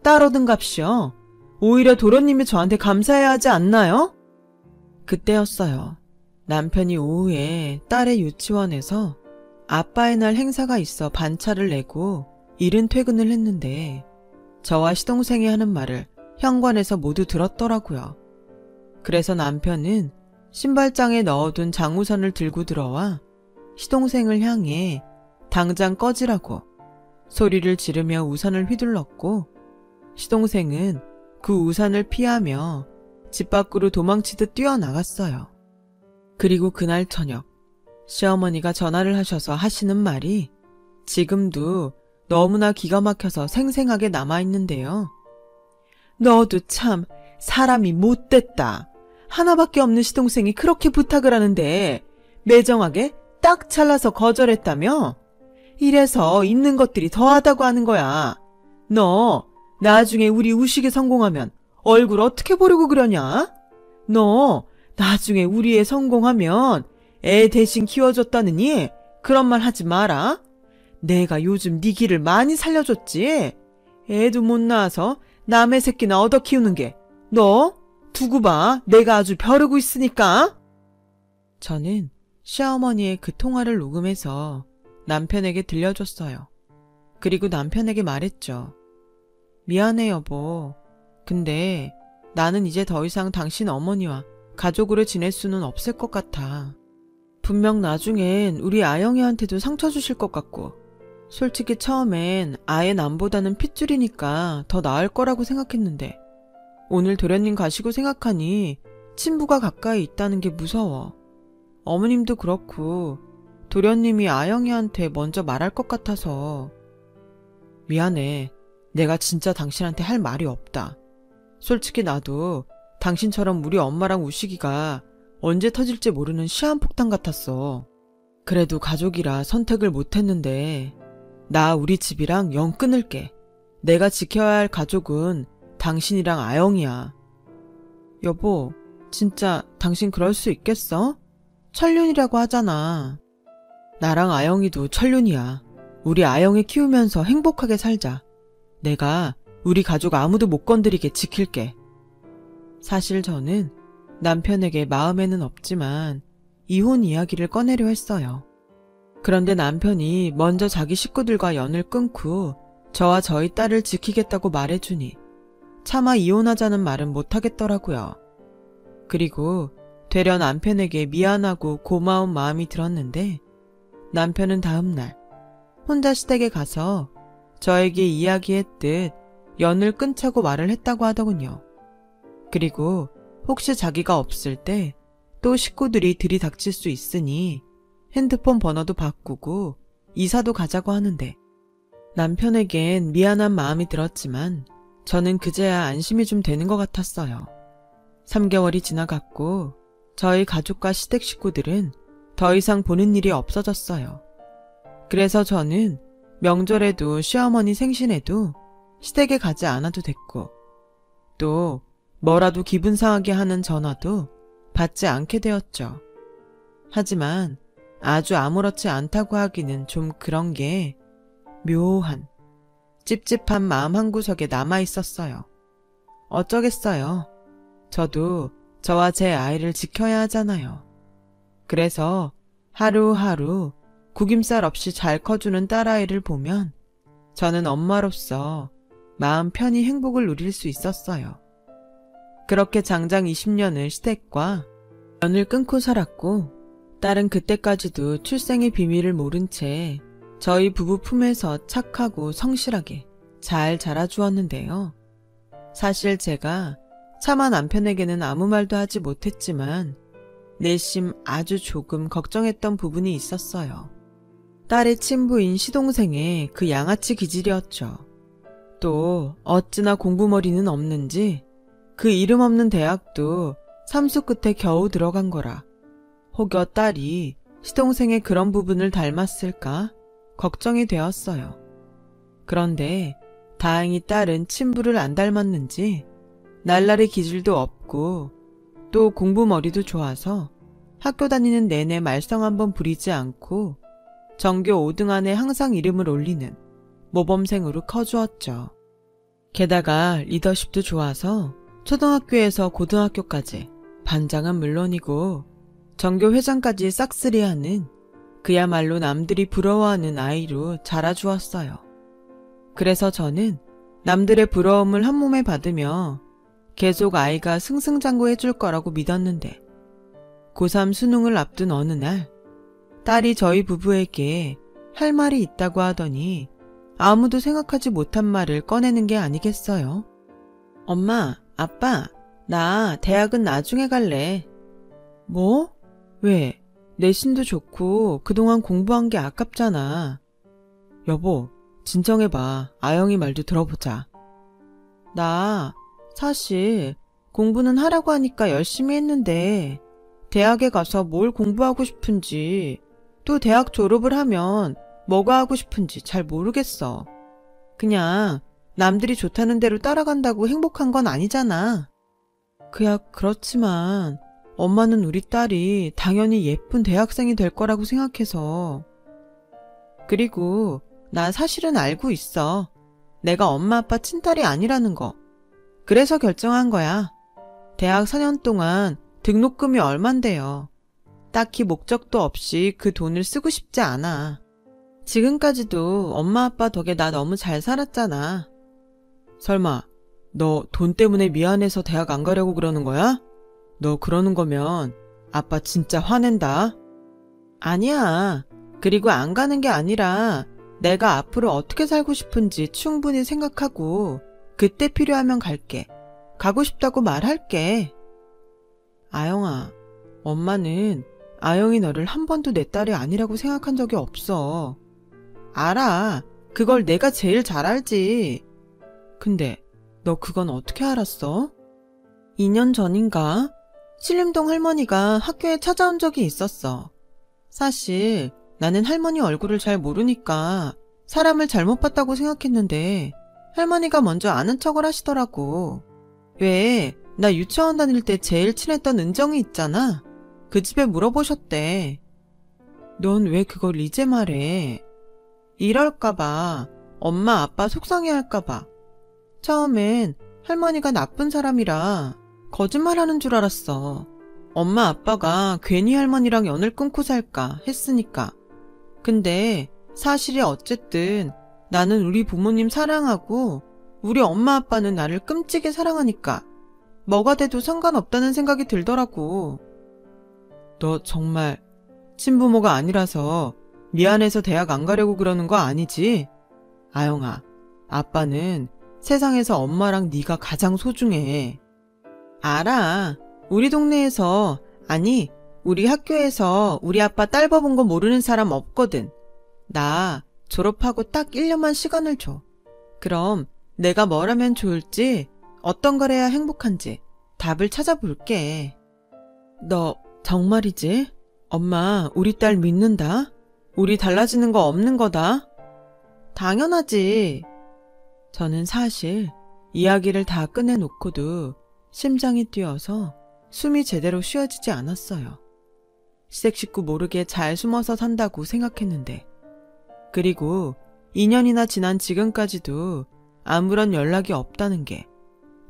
[SPEAKER 1] 딸 얻은 값이요. 오히려 도련님이 저한테 감사해야 하지 않나요? 그때였어요. 남편이 오후에 딸의 유치원에서 아빠의 날 행사가 있어 반차를 내고 이른 퇴근을 했는데 저와 시동생이 하는 말을 현관에서 모두 들었더라고요. 그래서 남편은 신발장에 넣어둔 장우선을 들고 들어와 시동생을 향해 당장 꺼지라고 소리를 지르며 우산을 휘둘렀고 시동생은 그 우산을 피하며 집 밖으로 도망치듯 뛰어나갔어요. 그리고 그날 저녁 시어머니가 전화를 하셔서 하시는 말이 지금도 너무나 기가 막혀서 생생하게 남아있는데요. 너도 참 사람이 못됐다. 하나밖에 없는 시동생이 그렇게 부탁을 하는데 매정하게 딱 잘라서 거절했다며? 이래서 있는 것들이 더하다고 하는 거야. 너 나중에 우리 우식이 성공하면 얼굴 어떻게 보려고 그러냐? 너 나중에 우리 애 성공하면 애 대신 키워줬다느니 그런 말 하지 마라. 내가 요즘 네 길을 많이 살려줬지. 애도 못 낳아서 남의 새끼나 얻어 키우는 게 너? 두고 봐. 내가 아주 벼르고 있으니까. 저는 시어머니의 그 통화를 녹음해서 남편에게 들려줬어요. 그리고 남편에게 말했죠. 미안해 여보. 근데 나는 이제 더 이상 당신 어머니와 가족으로 지낼 수는 없을 것 같아. 분명 나중엔 우리 아영이한테도 상처 주실 것 같고, 솔직히 처음엔 아예 남보다는 핏줄이니까 더 나을 거라고 생각했는데 오늘 도련님 가시고 생각하니 친부가 가까이 있다는 게 무서워. 어머님도 그렇고 도련님이 아영이한테 먼저 말할 것 같아서. 미안해. 내가 진짜 당신한테 할 말이 없다. 솔직히 나도 당신처럼 우리 엄마랑 우식이가 언제 터질지 모르는 시한폭탄 같았어. 그래도 가족이라 선택을 못했는데 나 우리 집이랑 영 끊을게. 내가 지켜야 할 가족은 당신이랑 아영이야. 여보, 진짜 당신 그럴 수 있겠어? 천륜이라고 하잖아. 나랑 아영이도 천륜이야. 우리 아영이 키우면서 행복하게 살자. 내가 우리 가족 아무도 못 건드리게 지킬게. 사실 저는 남편에게 마음에는 없지만 이혼 이야기를 꺼내려 했어요. 그런데 남편이 먼저 자기 식구들과 연을 끊고 저와 저희 딸을 지키겠다고 말해주니 차마 이혼하자는 말은 못하겠더라고요. 그리고 되려 남편에게 미안하고 고마운 마음이 들었는데 남편은 다음날 혼자 시댁에 가서 저에게 이야기했듯 연을 끊자고 말을 했다고 하더군요. 그리고 혹시 자기가 없을 때 또 식구들이 들이닥칠 수 있으니 핸드폰 번호도 바꾸고 이사도 가자고 하는데 남편에겐 미안한 마음이 들었지만 저는 그제야 안심이 좀 되는 것 같았어요. 3개월이 지나갔고 저희 가족과 시댁 식구들은 더 이상 보는 일이 없어졌어요. 그래서 저는 명절에도 시어머니 생신에도 시댁에 가지 않아도 됐고 또 뭐라도 기분 상하게 하는 전화도 받지 않게 되었죠. 하지만 아주 아무렇지 않다고 하기는 좀 그런 게 묘한 찝찝한 마음 한구석에 남아 있었어요. 어쩌겠어요. 저도 저와 제 아이를 지켜야 하잖아요. 그래서 하루하루 구김살 없이 잘 커주는 딸아이를 보면 저는 엄마로서 마음 편히 행복을 누릴 수 있었어요. 그렇게 장장 20년을 시댁과 연을 끊고 살았고 딸은 그때까지도 출생의 비밀을 모른 채 저희 부부 품에서 착하고 성실하게 잘 자라주었는데요. 사실 제가 차마 남편에게는 아무 말도 하지 못했지만 내심 아주 조금 걱정했던 부분이 있었어요. 딸의 친부인 시동생의 그 양아치 기질이었죠. 또 어찌나 공부머리는 없는지 그 이름 없는 대학도 삼수 끝에 겨우 들어간 거라 혹여 딸이 시동생의 그런 부분을 닮았을까 걱정이 되었어요. 그런데 다행히 딸은 친부를 안 닮았는지 날라리 기질도 없고 또 공부머리도 좋아서 학교 다니는 내내 말썽 한번 부리지 않고 전교 5등 안에 항상 이름을 올리는 모범생으로 커주었죠. 게다가 리더십도 좋아서 초등학교에서 고등학교까지 반장은 물론이고 전교 회장까지 싹쓸이하는 그야말로 남들이 부러워하는 아이로 자라주었어요. 그래서 저는 남들의 부러움을 한 몸에 받으며 계속 아이가 승승장구해줄 거라고 믿었는데 고3 수능을 앞둔 어느 날 딸이 저희 부부에게 할 말이 있다고 하더니 아무도 생각하지 못한 말을 꺼내는 게 아니겠어요? 엄마, 아빠, 나 대학은 나중에 갈래. 뭐? 왜? 내신도 좋고 그동안 공부한 게 아깝잖아. 여보, 진정해봐. 아영이 말도 들어보자. 나 사실 공부는 하라고 하니까 열심히 했는데 대학에 가서 뭘 공부하고 싶은지 또 대학 졸업을 하면 뭐가 하고 싶은지 잘 모르겠어. 그냥 남들이 좋다는 대로 따라간다고 행복한 건 아니잖아. 그야 그렇지만 엄마는 우리 딸이 당연히 예쁜 대학생이 될 거라고 생각해서. 그리고 나 사실은 알고 있어. 내가 엄마 아빠 친딸이 아니라는 거. 그래서 결정한 거야. 대학 4년 동안 등록금이 얼만데요. 딱히 목적도 없이 그 돈을 쓰고 싶지 않아. 지금까지도 엄마 아빠 덕에 나 너무 잘 살았잖아. 설마 너 돈 때문에 미안해서 대학 안 가려고 그러는 거야? 너 그러는 거면 아빠 진짜 화낸다. 아니야. 그리고 안 가는 게 아니라 내가 앞으로 어떻게 살고 싶은지 충분히 생각하고 그때 필요하면 갈게. 가고 싶다고 말할게. 아영아, 엄마는 아영이 너를 한 번도 내 딸이 아니라고 생각한 적이 없어. 알아. 그걸 내가 제일 잘 알지. 근데 너 그건 어떻게 알았어? 2년 전인가? 신림동 할머니가 학교에 찾아온 적이 있었어. 사실 나는 할머니 얼굴을 잘 모르니까 사람을 잘못 봤다고 생각했는데 할머니가 먼저 아는 척을 하시더라고. 왜 나 유치원 다닐 때 제일 친했던 은정이 있잖아. 그 집에 물어보셨대. 넌 왜 그걸 이제 말해? 이럴까봐, 엄마 아빠 속상해할까봐. 처음엔 할머니가 나쁜 사람이라 거짓말하는 줄 알았어. 엄마 아빠가 괜히 할머니랑 연을 끊고 살까 했으니까. 근데 사실이 어쨌든 나는 우리 부모님 사랑하고 우리 엄마 아빠는 나를 끔찍이 사랑하니까 뭐가 돼도 상관없다는 생각이 들더라고. 너 정말 친부모가 아니라서 미안해서 대학 안 가려고 그러는 거 아니지? 아영아, 아빠는 세상에서 엄마랑 네가 가장 소중해. 알아. 우리 동네에서, 아니 우리 학교에서 우리 아빠 딸 법은 거 모르는 사람 없거든. 나 졸업하고 딱 1년만 시간을 줘. 그럼 내가 뭘 하면 좋을지, 어떤 걸 해야 행복한지 답을 찾아볼게. 너 정말이지? 엄마 우리 딸 믿는다? 우리 달라지는 거 없는 거다? 당연하지. 저는 사실 이야기를 다 끝내놓고도 심장이 뛰어서 숨이 제대로 쉬어지지 않았어요. 시댁 식구 모르게 잘 숨어서 산다고 생각했는데, 그리고 2년이나 지난 지금까지도 아무런 연락이 없다는 게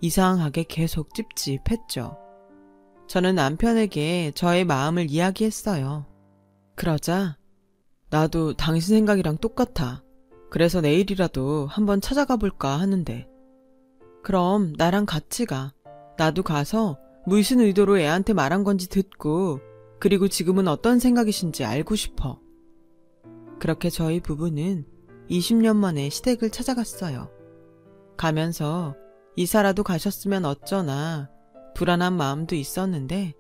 [SPEAKER 1] 이상하게 계속 찝찝했죠. 저는 남편에게 저의 마음을 이야기했어요. 그러자 나도 당신 생각이랑 똑같아. 그래서 내일이라도 한번 찾아가 볼까 하는데. 그럼 나랑 같이 가. 나도 가서 무슨 의도로 애한테 말한 건지 듣고, 그리고 지금은 어떤 생각이신지 알고 싶어. 그렇게 저희 부부는 20년 만에 시댁을 찾아갔어요. 가면서 이사라도 가셨으면 어쩌나 불안한 마음도 있었는데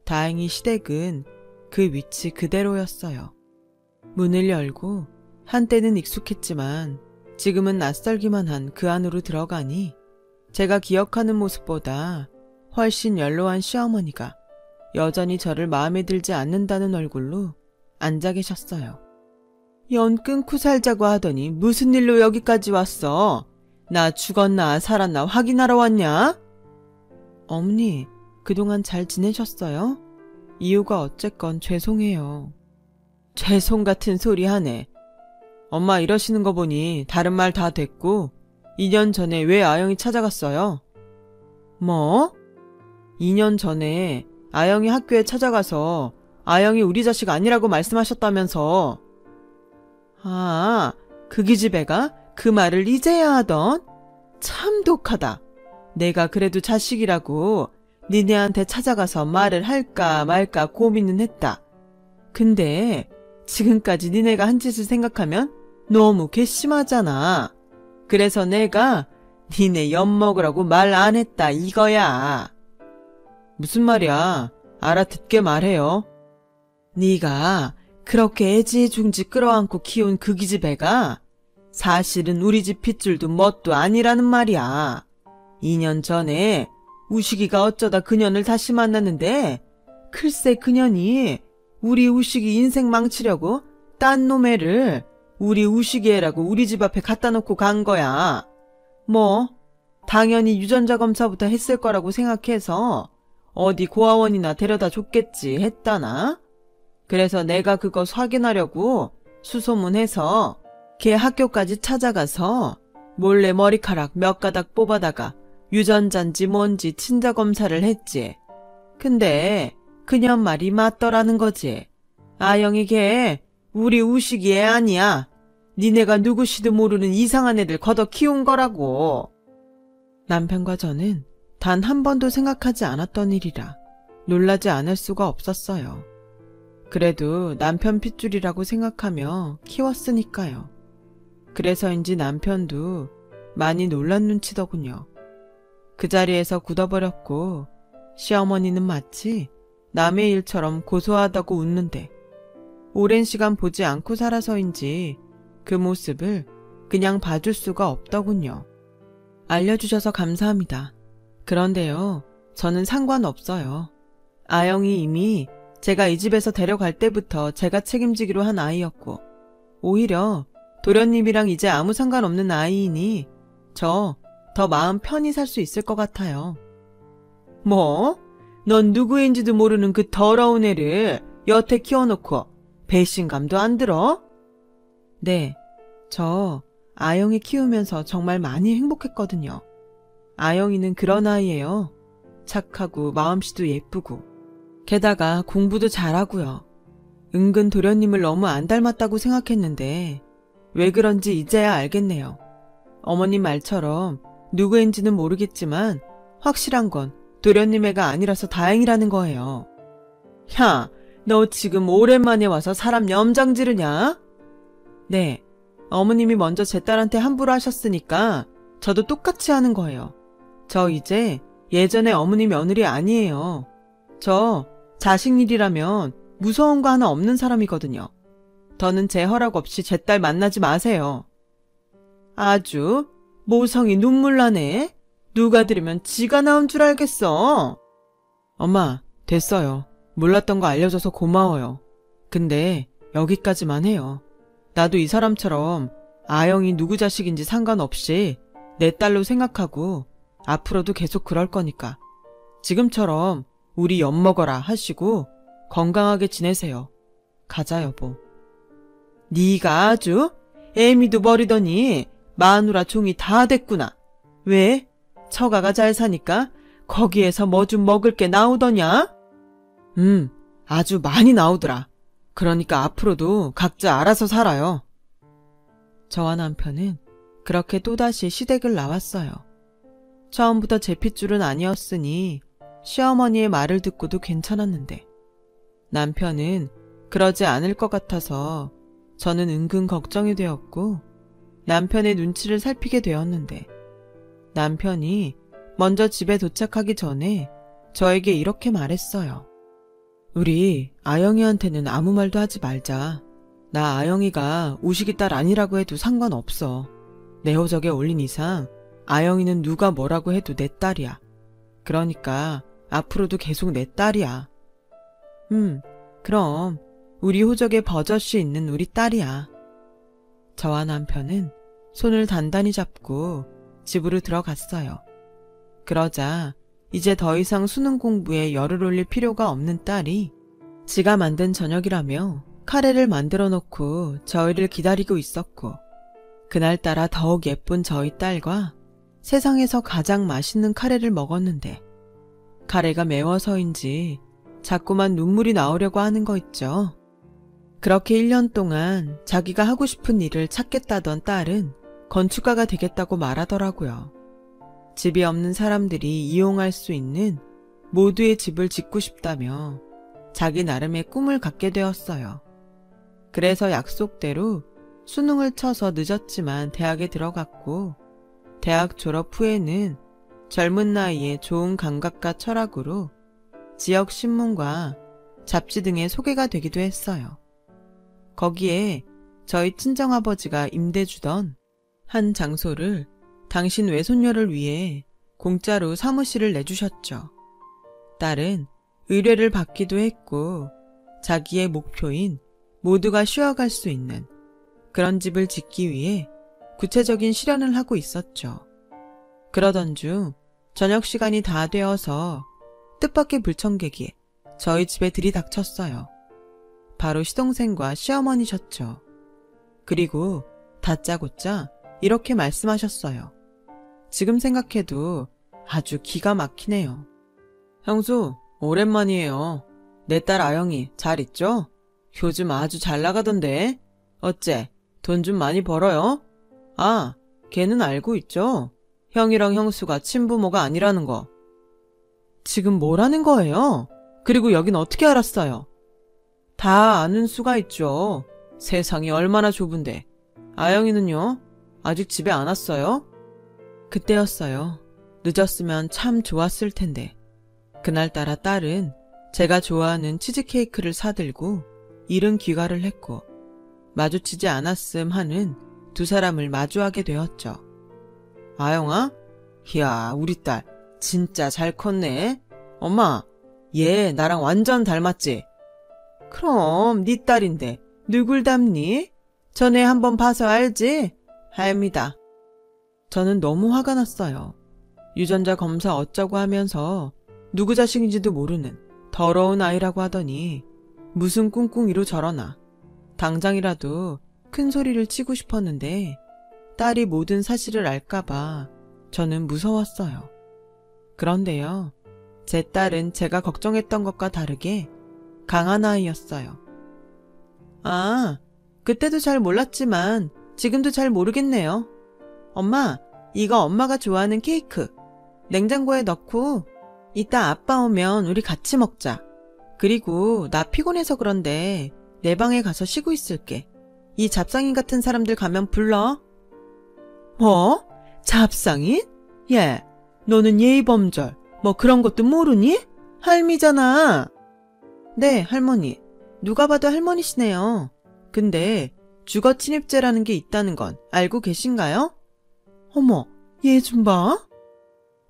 [SPEAKER 1] 다행히 시댁은 그 위치 그대로였어요. 문을 열고 한때는 익숙했지만 지금은 낯설기만 한 그 안으로 들어가니 제가 기억하는 모습보다 훨씬 연로한 시어머니가 여전히 저를 마음에 들지 않는다는 얼굴로 앉아 계셨어요. 연 끊고 살자고 하더니 무슨 일로 여기까지 왔어? 나 죽었나 살았나 확인하러 왔냐? 어머니, 그동안 잘 지내셨어요? 이유가 어쨌건 죄송해요. 죄송 같은 소리 하네. 엄마 이러시는 거 보니 다른 말 다 됐고 2년 전에 왜 아영이 찾아갔어요? 뭐? 2년 전에 아영이 학교에 찾아가서 아영이 우리 자식 아니라고 말씀하셨다면서. 아, 그 기집애가 그 말을 이제야 하던? 참 독하다. 내가 그래도 자식이라고 니네한테 찾아가서 말을 할까 말까 고민은 했다. 근데 지금까지 니네가 한 짓을 생각하면 너무 괘씸하잖아. 그래서 내가 니네 엿먹으라고 말 안 했다 이거야. 무슨 말이야? 알아듣게 말해요. 네가 그렇게 애지중지 끌어안고 키운 그 기집애가 사실은 우리 집 핏줄도 뭣도 아니라는 말이야. 2년 전에 우식이가 어쩌다 그년을 다시 만났는데 글쎄 그년이 우리 우식이 인생 망치려고 딴 놈애를 우리 우식이 애라고 우리 집 앞에 갖다 놓고 간 거야. 뭐 당연히 유전자 검사부터 했을 거라고 생각해서 어디 고아원이나 데려다 줬겠지 했다나? 그래서 내가 그거 확인하려고 수소문해서 걔 학교까지 찾아가서 몰래 머리카락 몇 가닥 뽑아다가 유전자인지 뭔지 친자 검사를 했지. 근데 그년 말이 맞더라는 거지. 아영이 걔 우리 우식이 애 아니야. 니네가 누구시도 모르는 이상한 애들 걷어 키운 거라고. 남편과 저는 단 한 번도 생각하지 않았던 일이라 놀라지 않을 수가 없었어요. 그래도 남편 핏줄이라고 생각하며 키웠으니까요. 그래서인지 남편도 많이 놀란 눈치더군요. 그 자리에서 굳어버렸고 시어머니는 마치 남의 일처럼 고소하다고 웃는데 오랜 시간 보지 않고 살아서인지 그 모습을 그냥 봐줄 수가 없더군요. 알려주셔서 감사합니다. 그런데요, 저는 상관없어요. 아영이 이미 제가 이 집에서 데려갈 때부터 제가 책임지기로 한 아이였고 오히려 도련님이랑 이제 아무 상관없는 아이이니 저 더 마음 편히 살 수 있을 것 같아요. 뭐? 넌 누구인지도 모르는 그 더러운 애를 여태 키워놓고 배신감도 안 들어? 네, 저 아영이 키우면서 정말 많이 행복했거든요. 아영이는 그런 아이예요. 착하고 마음씨도 예쁘고 게다가 공부도 잘하고요. 은근 도련님을 너무 안 닮았다고 생각했는데 왜 그런지 이제야 알겠네요. 어머님 말처럼 누구인지는 모르겠지만 확실한 건 도련님 애가 아니라서 다행이라는 거예요. 야, 너 지금 오랜만에 와서 사람 염장 지르냐? 네, 어머님이 먼저 제 딸한테 함부로 하셨으니까 저도 똑같이 하는 거예요. 저 이제 예전에 어머니 며느리 아니에요. 저 자식 일이라면 무서운 거 하나 없는 사람이거든요. 더는 제 허락 없이 제 딸 만나지 마세요. 아주 모성이 눈물 나네. 누가 들으면 지가 나온 줄 알겠어. 엄마, 됐어요. 몰랐던 거 알려줘서 고마워요. 근데 여기까지만 해요. 나도 이 사람처럼 아영이 누구 자식인지 상관없이 내 딸로 생각하고 앞으로도 계속 그럴 거니까 지금처럼 우리 엿먹어라 하시고 건강하게 지내세요. 가자 여보. 네가 아주 애미도 버리더니 마누라 종이 다 됐구나. 왜? 처가가 잘 사니까 거기에서 뭐 좀 먹을 게 나오더냐? 아주 많이 나오더라. 그러니까 앞으로도 각자 알아서 살아요. 저와 남편은 그렇게 또다시 시댁을 나왔어요. 처음부터 제 핏줄은 아니었으니 시어머니의 말을 듣고도 괜찮았는데 남편은 그러지 않을 것 같아서 저는 은근 걱정이 되었고 남편의 눈치를 살피게 되었는데 남편이 먼저 집에 도착하기 전에 저에게 이렇게 말했어요. 우리 아영이한테는 아무 말도 하지 말자. 나 아영이가 우식이 딸 아니라고 해도 상관없어. 내 호적에 올린 이상 아영이는 누가 뭐라고 해도 내 딸이야. 그러니까 앞으로도 계속 내 딸이야. 그럼 우리 호적에 버젓이 있는 우리 딸이야. 저와 남편은 손을 단단히 잡고 집으로 들어갔어요. 그러자 이제 더 이상 수능 공부에 열을 올릴 필요가 없는 딸이 지가 만든 저녁이라며 카레를 만들어 놓고 저희를 기다리고 있었고 그날따라 더욱 예쁜 저희 딸과 세상에서 가장 맛있는 카레를 먹었는데 카레가 매워서인지 자꾸만 눈물이 나오려고 하는 거 있죠. 그렇게 1년 동안 자기가 하고 싶은 일을 찾겠다던 딸은 건축가가 되겠다고 말하더라고요. 집이 없는 사람들이 이용할 수 있는 모두의 집을 짓고 싶다며 자기 나름의 꿈을 갖게 되었어요. 그래서 약속대로 수능을 쳐서 늦었지만 대학에 들어갔고 대학 졸업 후에는 젊은 나이에 좋은 감각과 철학으로 지역 신문과 잡지 등에 소개가 되기도 했어요. 거기에 저희 친정아버지가 임대 주던 한 장소를 당신 외손녀를 위해 공짜로 사무실을 내주셨죠. 딸은 의뢰를 받기도 했고 자기의 목표인 모두가 쉬어갈 수 있는 그런 집을 짓기 위해 구체적인 실현을 하고 있었죠. 그러던 중 저녁 시간이 다 되어서 뜻밖의 불청객이 저희 집에 들이닥쳤어요. 바로 시동생과 시어머니셨죠. 그리고 다짜고짜 이렇게 말씀하셨어요. 지금 생각해도 아주 기가 막히네요. 형수, 오랜만이에요. 내 딸 아영이 잘 있죠? 요즘 아주 잘 나가던데. 어째, 돈 좀 많이 벌어요? 아, 걔는 알고 있죠? 형이랑 형수가 친부모가 아니라는 거. 지금 뭐라는 거예요? 그리고 여긴 어떻게 알았어요? 다 아는 수가 있죠. 세상이 얼마나 좁은데. 아영이는요? 아직 집에 안 왔어요? 그때였어요. 늦었으면 참 좋았을 텐데. 그날따라 딸은 제가 좋아하는 치즈케이크를 사들고 이른 귀가를 했고 마주치지 않았음 하는 두 사람을 마주하게 되었죠. 아영아? 이야, 우리 딸 진짜 잘 컸네. 엄마, 얘 나랑 완전 닮았지? 그럼 네 딸인데 누굴 닮니? 전에 한번 봐서 알지? 알미다. 저는 너무 화가 났어요. 유전자 검사 어쩌고 하면서 누구 자식인지도 모르는 더러운 아이라고 하더니 무슨 꿍꿍이로 저러나. 당장이라도 큰 소리를 치고 싶었는데 딸이 모든 사실을 알까봐 저는 무서웠어요. 그런데요, 제 딸은 제가 걱정했던 것과 다르게 강한 아이였어요. 아, 그때도 잘 몰랐지만 지금도 잘 모르겠네요. 엄마, 이거 엄마가 좋아하는 케이크. 냉장고에 넣고 이따 아빠 오면 우리 같이 먹자. 그리고 나 피곤해서 그런데 내 방에 가서 쉬고 있을게. 이 잡상인 같은 사람들 가면 불러. 뭐? 잡상인? 얘, 너는 예의범절 뭐 그런 것도 모르니? 할미잖아. 네, 할머니. 누가 봐도 할머니시네요. 근데 주거 침입죄라는 게 있다는 건 알고 계신가요? 어머, 얘 좀 봐.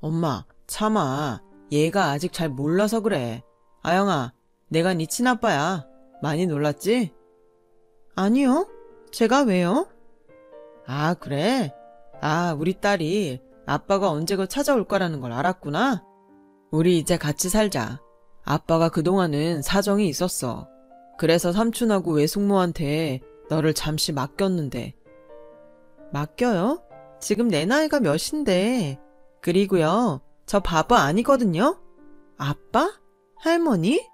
[SPEAKER 1] 엄마, 참아. 얘가 아직 잘 몰라서 그래. 아영아, 내가 네 친아빠야. 많이 놀랐지? 아니요. 제가 왜요? 아, 그래? 아, 우리 딸이 아빠가 언제고 찾아올 거라는 걸 알았구나. 우리 이제 같이 살자. 아빠가 그동안은 사정이 있었어. 그래서 삼촌하고 외숙모한테 너를 잠시 맡겼는데. 맡겨요? 지금 내 나이가 몇인데. 그리고요, 저 바보 아니거든요? 아빠? 할머니?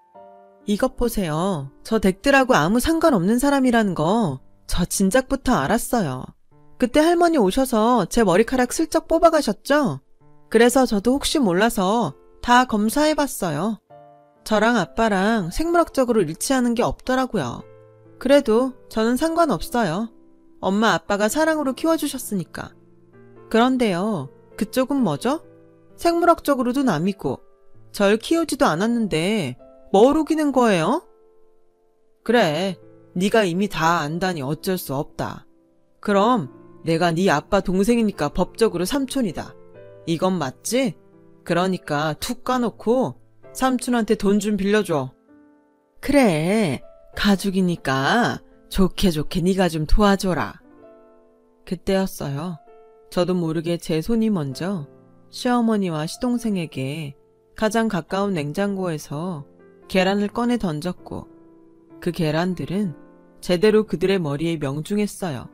[SPEAKER 1] 이것 보세요. 저 댁들하고 아무 상관없는 사람이라는 거 저 진작부터 알았어요. 그때 할머니 오셔서 제 머리카락 슬쩍 뽑아가셨죠? 그래서 저도 혹시 몰라서 다 검사해봤어요. 저랑 아빠랑 생물학적으로 일치하는 게 없더라고요. 그래도 저는 상관없어요. 엄마 아빠가 사랑으로 키워주셨으니까. 그런데요, 그쪽은 뭐죠? 생물학적으로도 남이고 절 키우지도 않았는데 뭘 우기는 거예요? 그래, 네가 이미 다 안다니 어쩔 수 없다. 그럼 내가 네 아빠 동생이니까 법적으로 삼촌이다. 이건 맞지? 그러니까 툭 까놓고 삼촌한테 돈 좀 빌려줘. 그래, 가족이니까 좋게 좋게 네가 좀 도와줘라. 그때였어요. 저도 모르게 제 손이 먼저 시어머니와 시동생에게 가장 가까운 냉장고에서 계란을 꺼내 던졌고 그 계란들은 제대로 그들의 머리에 명중했어요.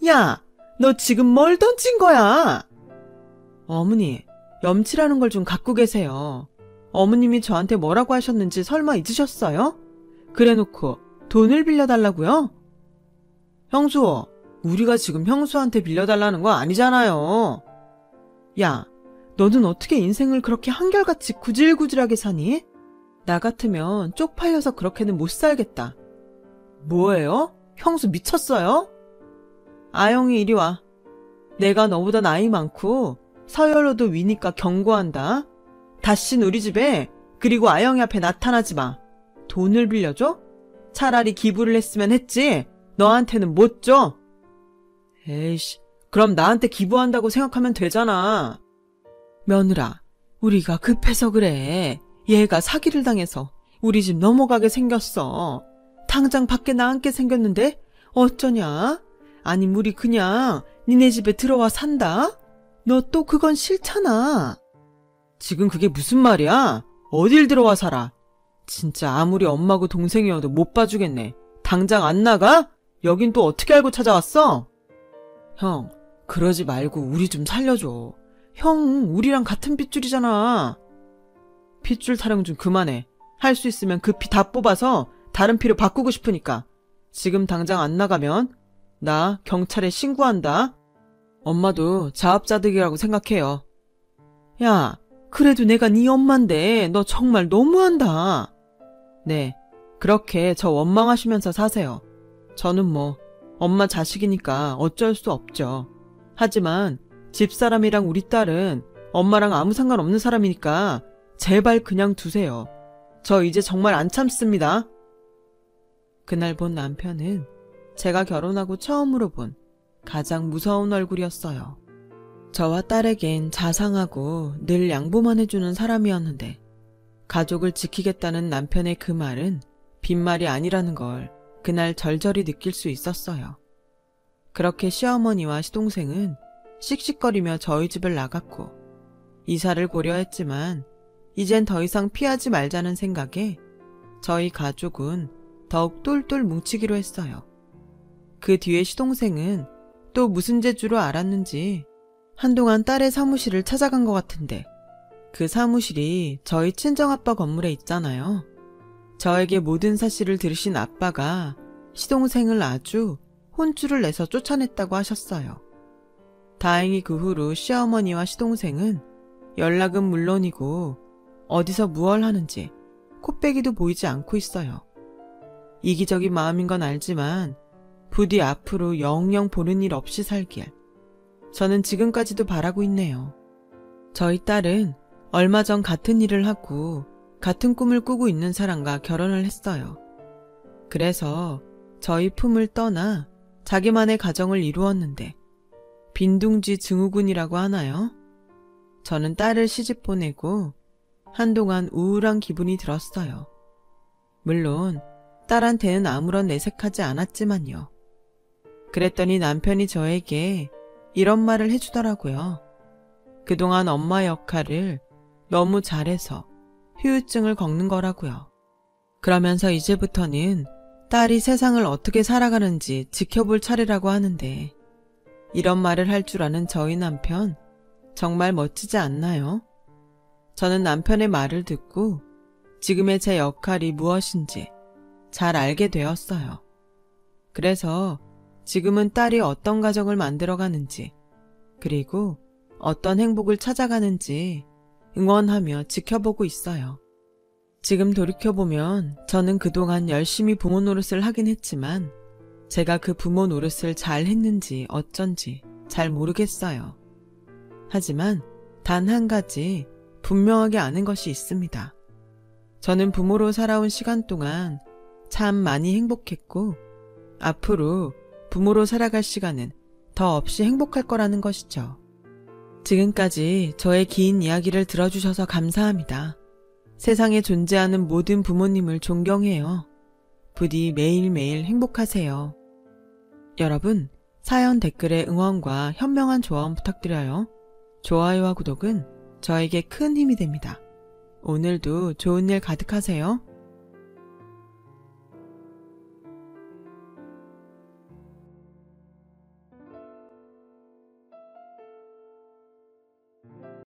[SPEAKER 1] 야, 너 지금 뭘 던진 거야? 어머니, 염치라는 걸 좀 갖고 계세요. 어머님이 저한테 뭐라고 하셨는지 설마 잊으셨어요? 그래놓고 돈을 빌려달라고요? 형수, 우리가 지금 형수한테 빌려달라는 거 아니잖아요. 야, 너는 어떻게 인생을 그렇게 한결같이 구질구질하게 사니? 나 같으면 쪽팔려서 그렇게는 못 살겠다. 뭐예요? 형수 미쳤어요? 아영이 이리 와. 내가 너보다 나이 많고 서열로도 위니까 경고한다. 다신 우리 집에 그리고 아영이 앞에 나타나지 마. 돈을 빌려줘? 차라리 기부를 했으면 했지. 너한테는 못 줘. 에이씨, 그럼 나한테 기부한다고 생각하면 되잖아. 며느라, 우리가 급해서 그래. 얘가 사기를 당해서 우리 집 넘어가게 생겼어. 당장 밖에 나앉게 생겼는데 어쩌냐? 아니 우리 그냥 니네 집에 들어와 산다? 너 또 그건 싫잖아. 지금 그게 무슨 말이야? 어딜 들어와 살아? 진짜 아무리 엄마고 동생이어도 못 봐주겠네. 당장 안 나가? 여긴 또 어떻게 알고 찾아왔어? 형, 그러지 말고 우리 좀 살려줘. 형, 우리랑 같은 핏줄이잖아. 핏줄 타령 좀 그만해. 할 수 있으면 그 피 다 뽑아서 다른 피로 바꾸고 싶으니까. 지금 당장 안 나가면 나 경찰에 신고한다. 엄마도 자업자득이라고 생각해요. 야, 그래도 내가 네 엄마인데 너 정말 너무한다. 네, 그렇게 저 원망하시면서 사세요. 저는 뭐 엄마 자식이니까 어쩔 수 없죠. 하지만 집사람이랑 우리 딸은 엄마랑 아무 상관없는 사람이니까 제발 그냥 두세요. 저 이제 정말 안 참습니다. 그날 본 남편은 제가 결혼하고 처음으로 본 가장 무서운 얼굴이었어요. 저와 딸에겐 자상하고 늘 양보만 해주는 사람이었는데 가족을 지키겠다는 남편의 그 말은 빈말이 아니라는 걸 그날 절절히 느낄 수 있었어요. 그렇게 시어머니와 시동생은 씩씩거리며 저희 집을 나갔고 이사를 고려했지만 이젠 더 이상 피하지 말자는 생각에 저희 가족은 더욱 똘똘 뭉치기로 했어요. 그 뒤에 시동생은 또 무슨 재주로 알았는지 한동안 딸의 사무실을 찾아간 것 같은데 그 사무실이 저희 친정아빠 건물에 있잖아요. 저에게 모든 사실을 들으신 아빠가 시동생을 아주 혼쭐을 내서 쫓아냈다고 하셨어요. 다행히 그 후로 시어머니와 시동생은 연락은 물론이고 어디서 무얼 하는지 코빼기도 보이지 않고 있어요. 이기적인 마음인 건 알지만 부디 앞으로 영영 보는 일 없이 살길 저는 지금까지도 바라고 있네요. 저희 딸은 얼마 전 같은 일을 하고 같은 꿈을 꾸고 있는 사람과 결혼을 했어요. 그래서 저희 품을 떠나 자기만의 가정을 이루었는데 빈둥지 증후군이라고 하나요? 저는 딸을 시집 보내고 한동안 우울한 기분이 들었어요. 물론 딸한테는 아무런 내색하지 않았지만요. 그랬더니 남편이 저에게 이런 말을 해주더라고요. 그동안 엄마 역할을 너무 잘해서 후유증을 겪는 거라고요. 그러면서 이제부터는 딸이 세상을 어떻게 살아가는지 지켜볼 차례라고 하는데 이런 말을 할 줄 아는 저희 남편 정말 멋지지 않나요? 저는 남편의 말을 듣고 지금의 제 역할이 무엇인지 잘 알게 되었어요. 그래서 지금은 딸이 어떤 가정을 만들어가는지 그리고 어떤 행복을 찾아가는지 응원하며 지켜보고 있어요. 지금 돌이켜보면 저는 그동안 열심히 부모 노릇을 하긴 했지만 제가 그 부모 노릇을 잘 했는지 어쩐지 잘 모르겠어요. 하지만 단 한 가지 분명하게 아는 것이 있습니다. 저는 부모로 살아온 시간 동안 참 많이 행복했고 앞으로 부모로 살아갈 시간은 더 없이 행복할 거라는 것이죠. 지금까지 저의 긴 이야기를 들어주셔서 감사합니다. 세상에 존재하는 모든 부모님을 존경해요. 부디 매일매일 행복하세요. 여러분, 사연 댓글에 응원과 현명한 조언 부탁드려요. 좋아요와 구독은 저에게 큰 힘이 됩니다. 오늘도 좋은 일 가득하세요.